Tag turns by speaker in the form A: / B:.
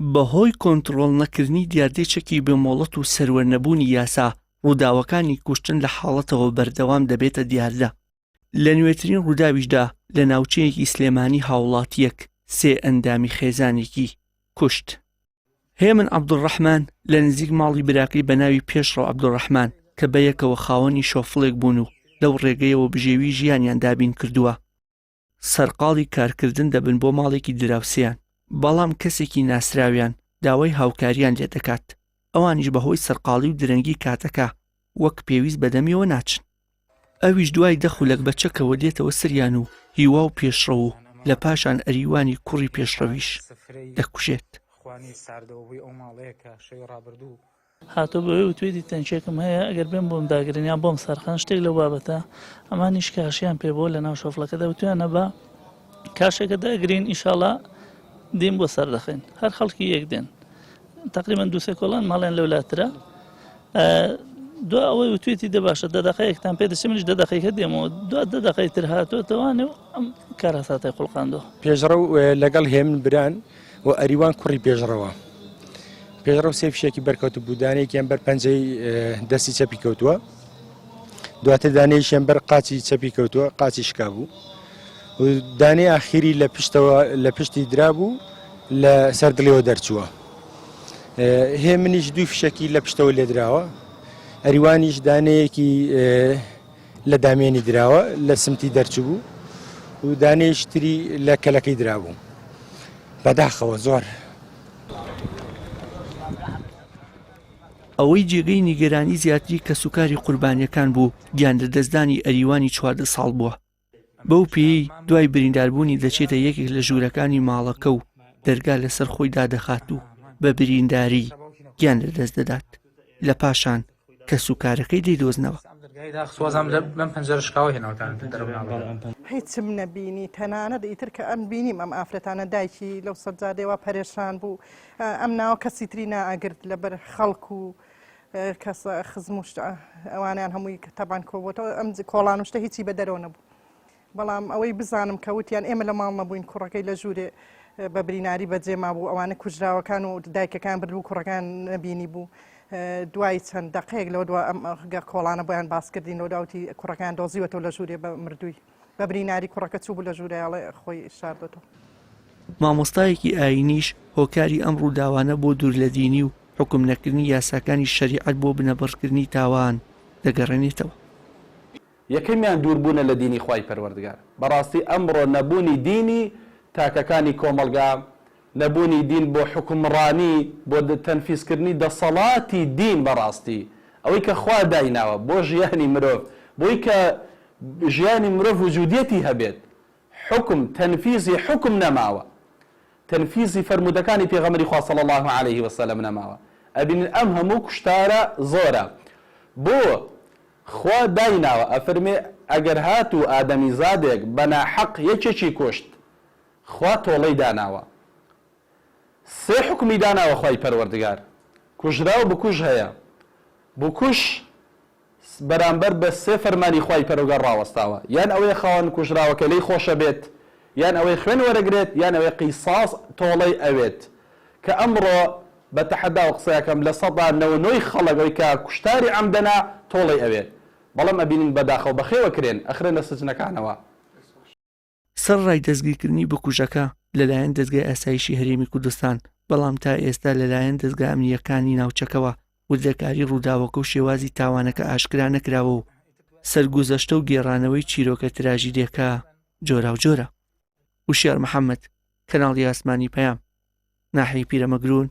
A: بەهۆی کۆنتڕۆڵ نەکردنی دیاردەیەکی بێمۆڵەت و سەروەرنەبوونی یاسا ڕووداوەکانی کوشتن لە حاڵەتەوە بەردەوام دەبێتە دیاردە. لە نوێترین ڕووداویشدا لە ناوچەیەکی سلێمانی هاوڵاتیەک 3 ئەندامی خێزانێکی کوشت. هێمن عەبدوڕەحمان لە نزیک ماڵی براکەی بە ناوی پێشڕەو عەبدوڕەحمان کە بەیەکەوە خاوەنی شۆفڵێک بوون و لەو ڕێگەیەوە بژێوی ژیانیان دابین کردووە. سەرقاڵی کارکردن دەبن بۆ ماڵێکی دراوسیان، بەڵام کەسێکی ناسراویان داوای هاوکاریان لێ دەکات. ئەوانیش بەهۆی سەرقاڵی و درەنگی کاتەکە وەک پێویست بەدەمیەوە ناچن. ئەویش دوای دەخولەک بەچەکەوە دێتەوە سریان و هیوا و پێشڕە و لە پاشان ئەریوانی کوڕی پێشڕەویش دەکوژێت.
B: هاتۆ بەوەی وتوێتی تەنچێکم هەیە ئەگەر بێن بۆم داگرنیان بۆم سەرخان شتێک لەو بابەتە ئەمانیش کاشیان پێبووە لە ناو شۆفڵەکەدا وتویانە بە کاشێکە داگرین ئیشاڵا دێن بۆ سەردەخەین هەر خەڵکی یەک دێن تقریبا 2-3 کۆڵان ماڵیان لەولاترە. دو ئەوەی وتوێتی دەباشە 10 دقەیەکتان پێ دەچێ منیش 10 دقەیەکە دێمەوە 2 دقەی تر هاتوۆتەوانێ و ئەم کارەساتای قوڵقاندەوە.
C: پێشڕە لەگەڵ هێمن بران و ئەریوان کوڕی پێشڕەوە. پێشڕە سێ فشێکی بەرکەوت بوودانەیەکیان بەر پەنجەی دەستی چەپی کەوتووە، دواتر دانەیەشیان بەر قاچی چەپی کەوتووە، قاچی شکا بوو و دانەی ئاخیری لە پشتی درابوو لە سەر دڵیەوە دەرچووە. هێمنیش 2 فشێکی لە پشتەوە لێ دراوە، ئەریوانیش دانەیەکی لە دامێنی دراوە لە سمتی دەرچوو و دانەیەش تری لە کەلەکەی درابوو. بەداخەوە زۆر.
A: ئەوەی جێگەی نیگەرانی زیاتری کە سوکاری قوربانیەکان بوو گیان لە دەستدانی ئەریوانی 14 ساڵ بووە. بەو پێی دوای برینداربوونی دەچێتە یەکێک لە ژوورەکانی ماڵەکە و دەرگا لەسەر خۆی دادەخات و بە برینداری گیان لەدەست دەدات. لە پاشان کە سوکارەکەی دەیدۆزنەوە.
D: هیچم نەبینی تەنانەت ئیتر کە ئەم بینیم ئەم ئافرەتانە دایکی لەو سەجادەوە پەرێشان بوو ئەم ناوە کەسی تری نائەگرت لەبەر خەڵک و کەس خزم و ئەوانیان هەمووی کە تەبان کۆبووەوە ئەم کۆڵان و شتە هیچی بە دەرەوە نەبوو. بەڵام ئەوەی بزانم کە وتیان ئێمە لە ماڵ نەبووین کوڕەکەی لە ژوورێ بە بریناری بەجێما بوو ئەوانە کوژراوەکان و دایکەکان بردبوو کوڕەکان نەبینی بوو. دوای چەند دقەیەک لەوە دووە ئەم کۆڵانە بۆیان باس کردینەوە داوتی کوڕەکان دۆزیوەتەوە لە ژوورێ بە مردووی بە بریناری کوڕەکە چوو بوو لە ژوورەیاڵێ خۆی شاردەوە.
A: مامۆستایەکی ئاینیش هۆکاری ئەم ڕووداوانە بۆ دوور لە دینی و حکم نەکردنی یاساکانی شەریعەت بۆ بنەبڕکردنی تاوان دەگەڕێنێتەوە.
E: یەکەمیان دووربوونە لە دینی خوای پەروەردگار. بەڕاستی ئەمڕۆ نەبوونی دینی تاکەکانی کۆمەلگا، نەبوونی دین بۆ حکومڕانی بۆ تەنفیزکردنی دەسەڵاتی دین بەڕاستی ئەوەی کە خوا دایناوە بۆ ژیانی مرۆڤ بۆی کە ژیانی مرۆڤ وجودیەتی هەبێت حکم تەنفیزی حکم نەماوە، تەنفیزی فەرمودەکانی پێغەمبەری خوا صلی الله عليه وسلم نەماوە. ئەبینن ئەم هەموو کوشتارە زۆرە بۆ خوا دایناوە ئەفەرمێ ئەگەر هات و ئادەمی زادێک بەناحەق یەکێکی کوشت خوا تۆڵەی داناوە. 3 حکمی داناوە خوای پەروەردگار، کوژرا و بکوژ هەیە، بکوش بەرامبەر بە 3 فەرمانی خوای پەروەردگار ڕاوەستاوە، یان ئەوەی خاوەن کوژراوەکە لێی خۆشە بێت، یان ئەوەی خوێن وەرەگرێت، یان ئەوەی قیساس تۆڵەی ئەوێت. کە ئەمڕۆ بە تەحەدا و قسەیەکەم لە 99 خەڵک کە کوشتاری عەمدەنا تۆڵەی ئەوێت، بەڵام ئەبینین بەداخەوە بەخێوە کرێن ئەخرێن لە سجنەکانەوە.
A: سەرڕای دەستگیرکردنی بکوژەکە لەلایەن دەستگای ئاسایشی هەرێمی کوردستان، بەڵام تا ئێستا لەلایەن دەستگا ئەمنیەکانی ناوچەکەوە وردەکاری ڕووداوەکە و شێوازی تاوانەکە ئاشکرا نەکراوە و سەرگوزەشتە و گێڕانەوەی چیرۆکە تراژیدیەکە جۆرا و جۆرە. وشیار محەممەد، کەناڵی ئاسمانی پەیام، ناحەی پیرەمەگرون،